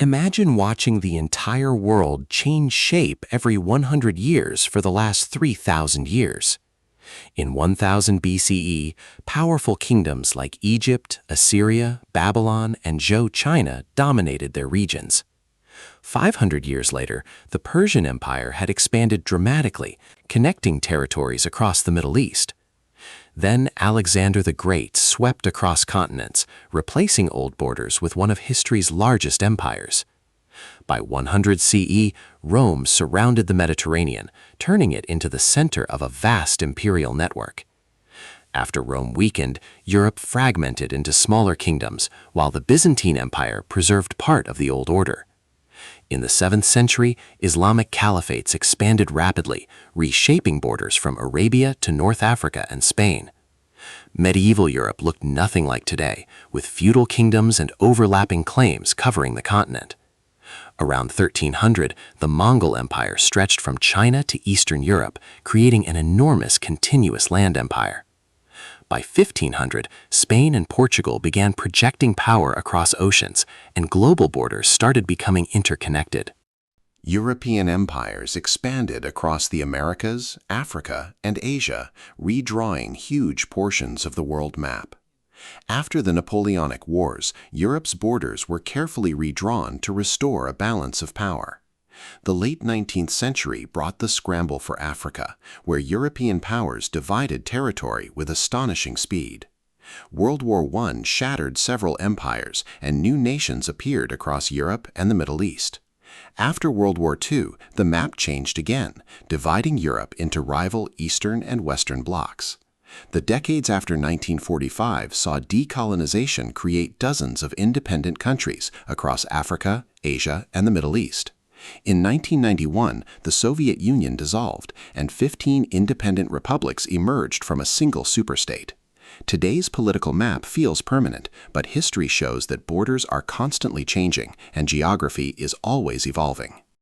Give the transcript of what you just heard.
Imagine watching the entire world change shape every 100 years for the last 3,000 years. In 1000 BCE, powerful kingdoms like Egypt, Assyria, Babylon, and Zhou China dominated their regions. 500 years later, the Persian Empire had expanded dramatically, connecting territories across the Middle East. Then Alexander the Great swept across continents, replacing old borders with one of history's largest empires. By 100 CE, Rome surrounded the Mediterranean, turning it into the center of a vast imperial network. After Rome weakened, Europe fragmented into smaller kingdoms, while the Byzantine Empire preserved part of the old order. In the 7th century, Islamic caliphates expanded rapidly, reshaping borders from Arabia to North Africa and Spain. Medieval Europe looked nothing like today, with feudal kingdoms and overlapping claims covering the continent. Around 1300, the Mongol Empire stretched from China to Eastern Europe, creating an enormous continuous land empire. By 1500, Spain and Portugal began projecting power across oceans, and global borders started becoming interconnected. European empires expanded across the Americas, Africa, and Asia, redrawing huge portions of the world map. After the Napoleonic Wars, Europe's borders were carefully redrawn to restore a balance of power. The late 19th century brought the scramble for Africa, where European powers divided territory with astonishing speed. World War I shattered several empires, and new nations appeared across Europe and the Middle East. After World War II, the map changed again, dividing Europe into rival Eastern and Western blocs. The decades after 1945 saw decolonization create dozens of independent countries across Africa, Asia, and the Middle East. In 1991, the Soviet Union dissolved, and 15 independent republics emerged from a single superstate. Today's political map feels permanent, but history shows that borders are constantly changing and geography is always evolving.